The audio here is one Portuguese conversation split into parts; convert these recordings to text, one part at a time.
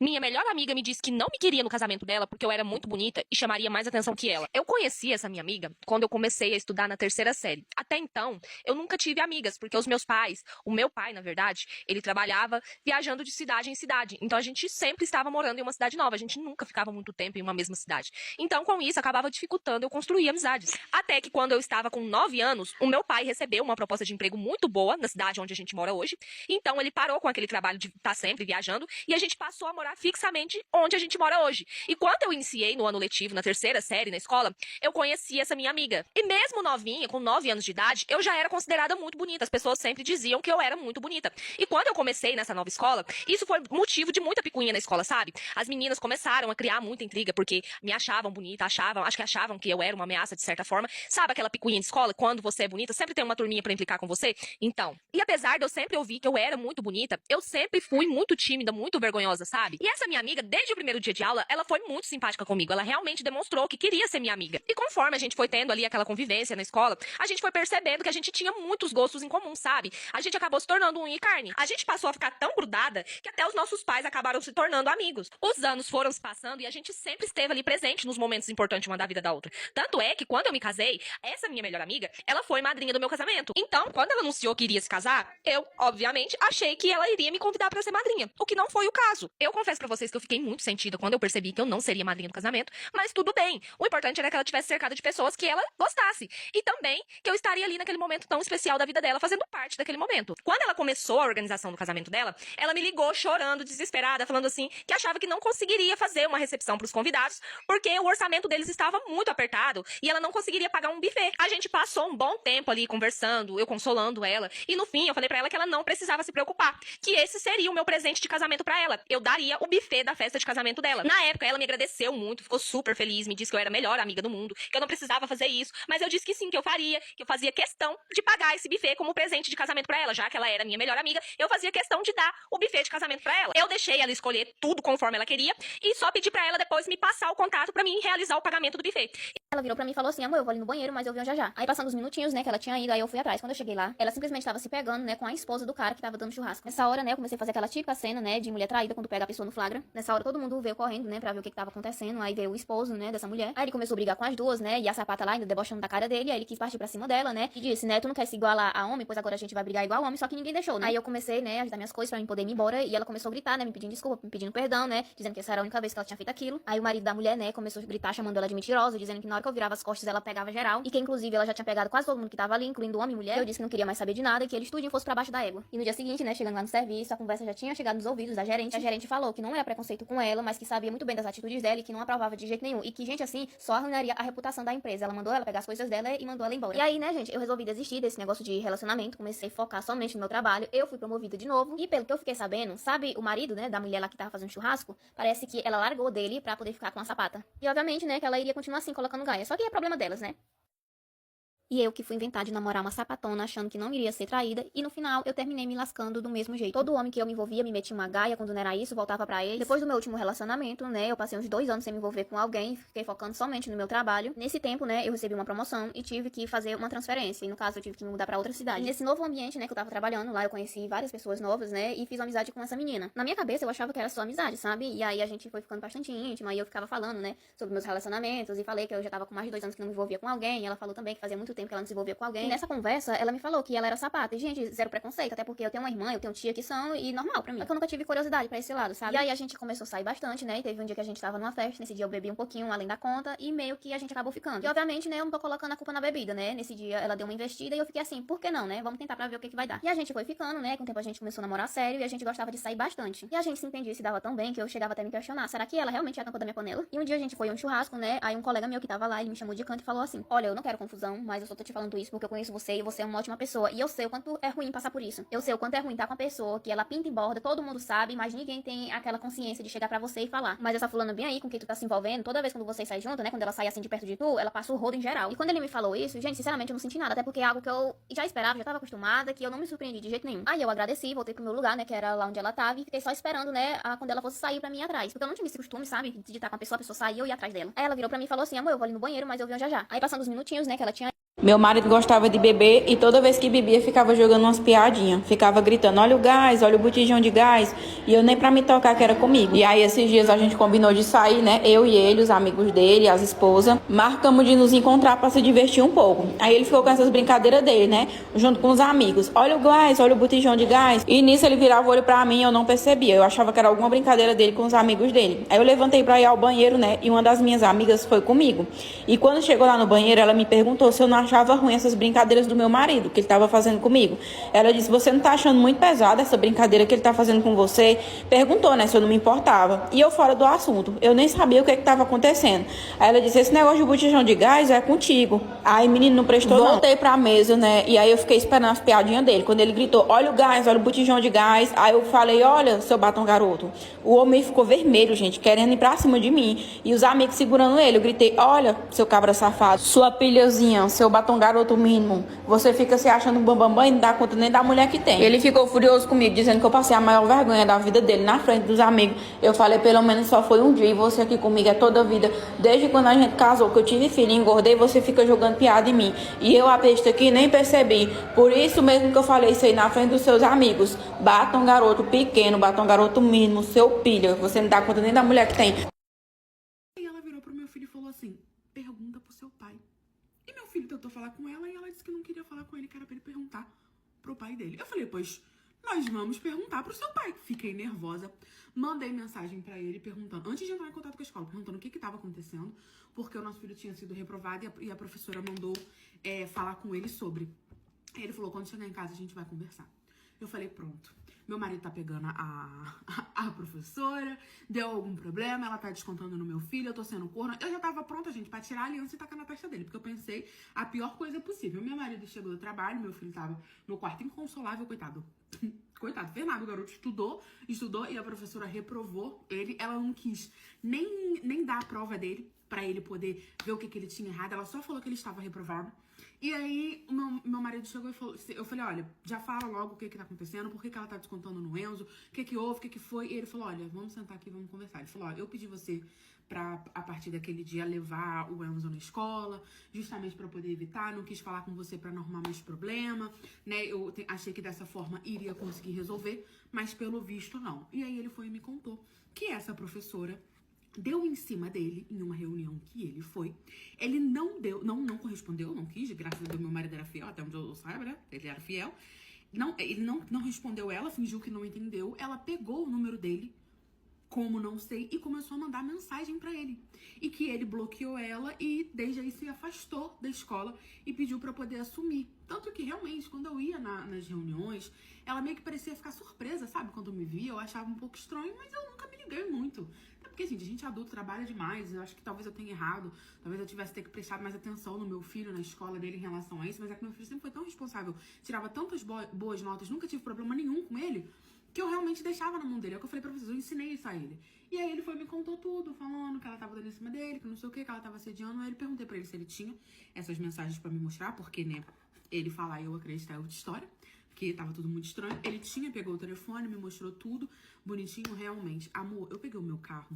Minha melhor amiga me disse que não me queria no casamento dela porque eu era muito bonita e chamaria mais atenção que ela. Eu conheci essa minha amiga quando eu comecei a estudar na terceira série. Até então, eu nunca tive amigas, porque os meus pais, o meu pai, na verdade, ele trabalhava viajando de cidade em cidade. Então a gente sempre estava morando em uma cidade nova, a gente nunca ficava muito tempo em uma mesma cidade. Então, com isso, acabava dificultando eu construir amizades. Até que quando eu estava com 9 anos, o meu pai recebeu uma proposta de emprego muito boa na cidade onde a gente mora hoje. Então ele parou com aquele trabalho de estar sempre viajando e a gente passou a morar fixamente onde a gente mora hoje. E quando eu iniciei no ano letivo, na terceira série, na escola, eu conheci essa minha amiga. E mesmo novinha, com 9 anos de idade, eu já era considerada muito bonita. As pessoas sempre diziam que eu era muito bonita. E quando eu comecei nessa nova escola, isso foi motivo de muita picuinha na escola, sabe? As meninas começaram a criar muita intriga, porque me achavam bonita, achavam que eu era uma ameaça de certa forma. Sabe aquela picuinha de escola? Quando você é bonita, sempre tem uma turminha pra implicar com você? Então, e apesar de eu sempre ouvir que eu era muito bonita, eu sempre fui muito tímida, muito vergonhosa, sabe? E essa minha amiga, desde o primeiro dia de aula, ela foi muito simpática comigo. Ela realmente demonstrou que queria ser minha amiga. E conforme a gente foi tendo ali aquela convivência na escola, a gente foi percebendo que a gente tinha muitos gostos em comum, sabe? A gente acabou se tornando unha e carne. A gente passou a ficar tão grudada que até os nossos pais acabaram se tornando amigos. Os anos foram se passando e a gente sempre esteve ali presente nos momentos importantes uma da vida da outra. Tanto é que quando eu me casei, essa minha melhor amiga, ela foi madrinha do meu casamento. Então, quando ela anunciou que iria se casar, eu, obviamente, achei que ela iria me convidar pra ser madrinha. O que não foi o caso. Eu confesso pra vocês que eu fiquei muito sentida quando eu percebi que eu não seria madrinha do casamento, mas tudo bem. O importante era que ela tivesse cercada de pessoas que ela gostasse. E também que eu estaria ali naquele momento tão especial da vida dela, fazendo parte daquele momento. Quando ela começou a organização do casamento dela, ela me ligou chorando, desesperada, falando assim, que achava que não conseguiria fazer uma recepção pros convidados, porque o orçamento deles estava muito apertado e ela não conseguiria pagar um buffet. A gente passou um bom tempo ali conversando, eu consolando ela, e no fim eu falei pra ela que ela não precisava se preocupar, que esse seria o meu presente de casamento pra ela. Eu daria o buffet da festa de casamento dela. Na época ela me agradeceu muito, ficou super feliz, me disse que eu era a melhor amiga do mundo, que eu não precisava fazer isso, mas eu disse que sim, que eu faria, que eu fazia questão de pagar esse buffet como presente de casamento pra ela, já que ela era minha melhor amiga, eu fazia questão de dar o buffet de casamento pra ela. Eu deixei ela escolher tudo conforme ela queria e só pedi pra ela depois me passar o contato pra mim realizar o pagamento do buffet. Ela virou pra mim e falou assim, amor, eu vou ali no banheiro, mas eu venho já já. Aí passando os minutinhos, né, que ela tinha ido, aí eu fui atrás. Quando eu cheguei lá, ela simplesmente tava se pegando, né, com a esposa do cara que tava dando churrasco. Nessa hora, né, eu comecei a fazer aquela típica cena, né, de mulher traída quando pega a pessoa no flagra. Nessa hora todo mundo veio correndo, né, pra ver o que tava acontecendo. Aí veio o esposo, né, dessa mulher. Aí ele começou a brigar com as duas, né, e a sapata lá ainda debochando da cara dele. Aí ele quis partir pra cima dela, né, e disse, né, tu não quer se igualar a homem, pois agora a gente vai brigar igual homem, só que ninguém deixou, né. Aí eu comecei, né, a ajeitar minhas coisas pra mim poder ir embora. E ela começou a gritar, né, me pedindo desculpa, me pedindo perdão, né, dizendo que essa era a única vez que ela tinha feito aquilo. Aí o marido da mulher, né, começou a gritar, chamando ela de mentirosa, dizendo que na hora que eu virava as costas ela pegava geral. E que inclusive ela já tinha pegado quase todo mundo que tava ali, incluindo homem e mulher. Eu disse que não queria mais saber de nada e que eles tudinho fosse pra baixo da égua. E no dia seguinte, né, chegando lá no serviço, a conversa já tinha chegado nos ouvidos da gerente. A gerente falou que não era preconceito com ela, mas que sabia muito bem das atitudes dela e que não aprovava de jeito nenhum. E que gente assim só arruinaria a reputação da empresa. Ela mandou ela pegar as coisas dela e mandou ela embora. E aí, né, gente, eu resolvi desistir desse negócio de relacionamento, comecei a focar somente no meu trabalho. Eu fui promovida de novo. E pelo que eu fiquei sabendo, sabe o marido, né, da mulher lá que tava fazendo churrasco? Parece que ela largou dele pra poder ficar com a sapata. E obviamente, né, que ela iria continuar assim, colocando gaia. Só que é problema delas, né? E eu que fui inventar de namorar uma sapatona achando que não iria ser traída, e no final eu terminei me lascando do mesmo jeito. Todo homem que eu me envolvia me metia uma gaia, quando não era isso, voltava pra ele. Depois do meu último relacionamento, né, eu passei uns 2 anos sem me envolver com alguém, fiquei focando somente no meu trabalho. Nesse tempo, né, eu recebi uma promoção e tive que fazer uma transferência, e no caso eu tive que me mudar pra outra cidade. E nesse novo ambiente, né, que eu tava trabalhando, lá eu conheci várias pessoas novas, né, e fiz uma amizade com essa menina. Na minha cabeça eu achava que era só amizade, sabe? E aí a gente foi ficando bastante íntima, e eu ficava falando, né, sobre meus relacionamentos, e falei que eu já tava com mais de 2 anos que não me envolvia com alguém, e ela falou também que fazia muito tempo que ela não se envolvia com alguém. E nessa conversa, ela me falou que ela era sapata. E, gente, zero preconceito, até porque eu tenho uma irmã, eu tenho tia que são, e normal pra mim. Só que eu nunca tive curiosidade pra esse lado, sabe? E aí a gente começou a sair bastante, né? E teve um dia que a gente tava numa festa, nesse dia eu bebi um pouquinho além da conta, e meio que a gente acabou ficando. E obviamente, né, eu não tô colocando a culpa na bebida, né? Nesse dia ela deu uma investida e eu fiquei assim, por que não, né? Vamos tentar pra ver o que vai dar. E a gente foi ficando, né? Com o tempo a gente começou a namorar sério e a gente gostava de sair bastante. E a gente se entendia e se dava tão bem que eu chegava até a me questionar, será que ela realmente é a tampa da minha panela? E um dia a gente foi a um churrasco, né? Aí um colega meu que tava lá, ele me chamou de canto e falou assim, olha, eu não quero confusão, mas eu só tô te falando isso porque eu conheço você e você é uma ótima pessoa. E eu sei o quanto é ruim passar por isso. Eu sei o quanto é ruim estar com a pessoa que ela pinta e borda, todo mundo sabe, mas ninguém tem aquela consciência de chegar pra você e falar. Mas essa fulana bem aí, com quem tu tá se envolvendo, toda vez quando vocês saem junto, né, quando ela sai assim de perto de tu, ela passa o rodo em geral. E quando ele me falou isso, gente, sinceramente eu não senti nada, até porque é algo que eu já esperava, já tava acostumada, que eu não me surpreendi de jeito nenhum. Aí eu agradeci, voltei pro meu lugar, né, que era lá onde ela tava, e fiquei só esperando, né, quando ela fosse sair pra mim atrás. Porque eu não tinha esse costume, sabe, de estar com a pessoa sair e eu ir atrás dela. Aí ela virou pra mim e falou assim, amor, eu vou ali no banheiro, mas eu venho já já. Aí passando os minutinhos, né, que ela tinha Meu marido gostava de beber e toda vez que bebia ficava jogando umas piadinhas. Ficava gritando, olha o gás, olha o botijão de gás. E eu nem pra me tocar que era comigo. E aí esses dias a gente combinou de sair, né? Eu e ele, os amigos dele, as esposas. Marcamos de nos encontrar pra se divertir um pouco. Aí ele ficou com essas brincadeiras dele, né? Junto com os amigos. Olha o gás, olha o botijão de gás. E nisso ele virava o olho pra mim e eu não percebia. Eu achava que era alguma brincadeira dele com os amigos dele. Aí eu levantei pra ir ao banheiro, né? E uma das minhas amigas foi comigo. E quando chegou lá no banheiro, ela me perguntou se eu não achava ruim essas brincadeiras do meu marido, que ele estava fazendo comigo. Ela disse, você não tá achando muito pesada essa brincadeira que ele tá fazendo com você? Perguntou, né, se eu não me importava. E eu fora do assunto, eu nem sabia o que estava acontecendo. Aí ela disse, esse negócio de botijão de gás é contigo. Aí menino não prestou não. Voltei pra mesa, né, e aí eu fiquei esperando as piadinhas dele. Quando ele gritou, olha o gás, olha o botijão de gás. Aí eu falei, olha, seu batom garoto. O homem ficou vermelho, gente, querendo ir pra cima de mim. E os amigos segurando ele. Eu gritei, olha, seu cabra safado, sua pilhazinha, seu batom garoto mínimo, você fica se achando bambambam e não dá conta nem da mulher que tem. Ele ficou furioso comigo, dizendo que eu passei a maior vergonha da vida dele na frente dos amigos. Eu falei, pelo menos só foi um dia e você aqui comigo é toda a vida. Desde quando a gente casou, que eu tive filho e engordei, você fica jogando piada em mim. E eu, a besta aqui, nem percebi. Por isso mesmo que eu falei isso aí na frente dos seus amigos. Batom garoto pequeno, batom garoto mínimo, seu pilha, você não dá conta nem da mulher que tem. E ela virou pro meu filho e falou assim, pergunta pro seu pai. E meu filho tentou falar com ela e ela disse que não queria falar com ele, que era pra ele perguntar pro pai dele. Eu falei, pois nós vamos perguntar pro seu pai. Fiquei nervosa, mandei mensagem pra ele perguntando, antes de entrar em contato com a escola, perguntando o que tava acontecendo, porque o nosso filho tinha sido reprovado e a professora mandou falar com ele sobre. Aí ele falou, quando chegar em casa a gente vai conversar. Eu falei, pronto. Meu marido tá pegando a professora, deu algum problema, ela tá descontando no meu filho, eu tô sendo corna. Eu já tava pronta, gente, pra tirar a aliança e tacar na testa dele, porque eu pensei a pior coisa possível. Meu marido chegou do trabalho, meu filho tava no quarto inconsolável, coitado. Coitado, fez nada, o garoto estudou e a professora reprovou ele. Ela não quis nem dar a prova dele pra ele poder ver o que ele tinha errado. Ela só falou que ele estava reprovado. E aí, o meu marido chegou e falou, eu falei, olha, já fala logo o que tá acontecendo, por que ela tá descontando no Enzo, o que houve, o que foi. E ele falou, olha, vamos sentar aqui, vamos conversar. Ele falou, olha, eu pedi você pra, a partir daquele dia, levar o Enzo na escola, justamente pra poder evitar, não quis falar com você pra não arrumar mais problema, né, eu achei que dessa forma iria conseguir resolver, mas pelo visto não. E aí ele foi e me contou que essa professora deu em cima dele em uma reunião que ele foi. Ele não correspondeu, não quis, graças a Deus meu marido era fiel, até onde eu saiba, né? Ele era fiel. Ele não respondeu ela, fingiu que não entendeu. Ela pegou o número dele, como não sei, e começou a mandar mensagem pra ele. E que ele bloqueou ela e desde aí se afastou da escola e pediu pra poder assumir. Tanto que realmente, quando eu ia nas reuniões, ela meio que parecia ficar surpresa, sabe? Quando me via, eu achava um pouco estranho, mas eu nunca me liguei muito. Porque, gente, a gente adulto trabalha demais. Eu acho que talvez eu tenha errado. Talvez eu tivesse que ter prestado mais atenção no meu filho, na escola dele em relação a isso. Mas é que meu filho sempre foi tão responsável. Tirava tantas boas notas. Nunca tive problema nenhum com ele. Que eu realmente deixava na mão dele. É o que eu falei pra vocês. Eu ensinei isso a ele. E aí ele foi e me contou tudo. Falando que ela tava dando em cima dele. Que não sei o que ela tava assediando. Aí eu perguntei pra ele se ele tinha essas mensagens pra me mostrar. Porque, né, ele falar e eu acreditar é outra história. Porque tava tudo muito estranho. Ele pegou o telefone, me mostrou tudo, bonitinho, realmente. Amor, eu peguei o meu carro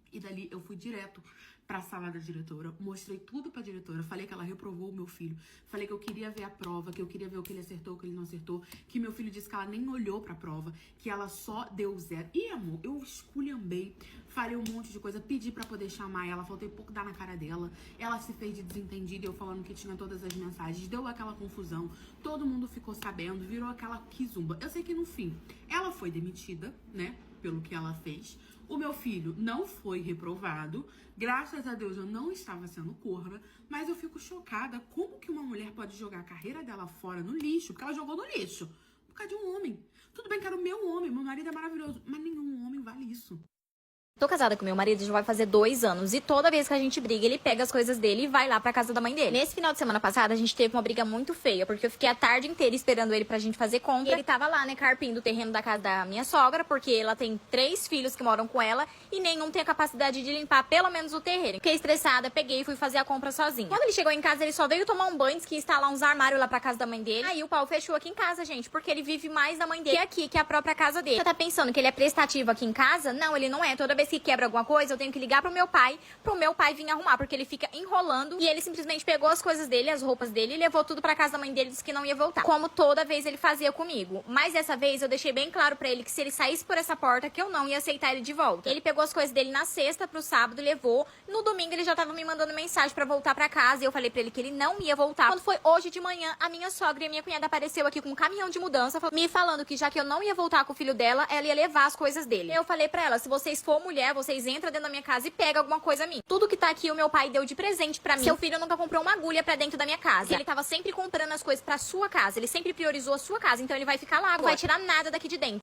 e dali eu fui direto pra sala da diretora, mostrei tudo pra diretora, falei que ela reprovou o meu filho, falei que eu queria ver a prova, que eu queria ver o que ele acertou, o que ele não acertou, que meu filho disse que ela nem olhou pra prova, que ela só deu 0. E, amor, eu esculhambei, falei um monte de coisa, pedi pra poder chamar ela, faltei pouco dar na cara dela, ela se fez de desentendida, eu falando que tinha todas as mensagens, deu aquela confusão, todo mundo ficou sabendo, virou aquela quizumba. Eu sei que no fim, ela foi demitida, né, pelo que ela fez. O meu filho não foi reprovado. Graças a Deus eu não estava sendo corna. Mas eu fico chocada como que uma mulher pode jogar a carreira dela fora no lixo. Porque ela jogou no lixo. Por causa de um homem. Tudo bem que era o meu homem. Meu marido é maravilhoso. Mas nenhum homem vale isso. Tô casada com meu marido, já vai fazer 2 anos. E toda vez que a gente briga, ele pega as coisas dele e vai lá pra casa da mãe dele. Nesse final de semana passada, a gente teve uma briga muito feia, porque eu fiquei a tarde inteira esperando ele pra gente fazer compra. E ele tava lá, né, carpindo o terreno da casa da minha sogra, porque ela tem 3 filhos que moram com ela e nenhum tem a capacidade de limpar pelo menos o terreno. Fiquei estressada, peguei e fui fazer a compra sozinha. Quando ele chegou em casa, ele só veio tomar um banho, disse que ia instalar uns armários lá pra casa da mãe dele. Aí o pau fechou aqui em casa, gente, porque ele vive mais da mãe dele que aqui, que é a própria casa dele. Você tá pensando que ele é prestativo aqui em casa? Não, ele não é. Toda vez vez que quebra alguma coisa, eu tenho que ligar pro meu pai vir arrumar, porque ele fica enrolando e ele simplesmente pegou as coisas dele, as roupas dele e levou tudo pra casa da mãe dele e disse que não ia voltar. Como toda vez ele fazia comigo. Mas dessa vez eu deixei bem claro pra ele que se ele saísse por essa porta, que eu não ia aceitar ele de volta. Ele pegou as coisas dele na sexta pro sábado, levou. No domingo ele já tava me mandando mensagem pra voltar pra casa e eu falei pra ele que ele não ia voltar. Quando foi hoje de manhã, a minha sogra e a minha cunhada apareceu aqui com um caminhão de mudança, me falando que já que eu não ia voltar com o filho dela, ela ia levar as coisas dele. Eu falei pra ela, se vocês for mulher, vocês entram dentro da minha casa e pegam alguma coisa minha. Tudo que tá aqui o meu pai deu de presente pra mim. Seu filho nunca comprou uma agulha pra dentro da minha casa. Ele tava sempre comprando as coisas pra sua casa. Ele sempre priorizou a sua casa, então ele vai ficar lá agora. Não vai tirar nada daqui de dentro.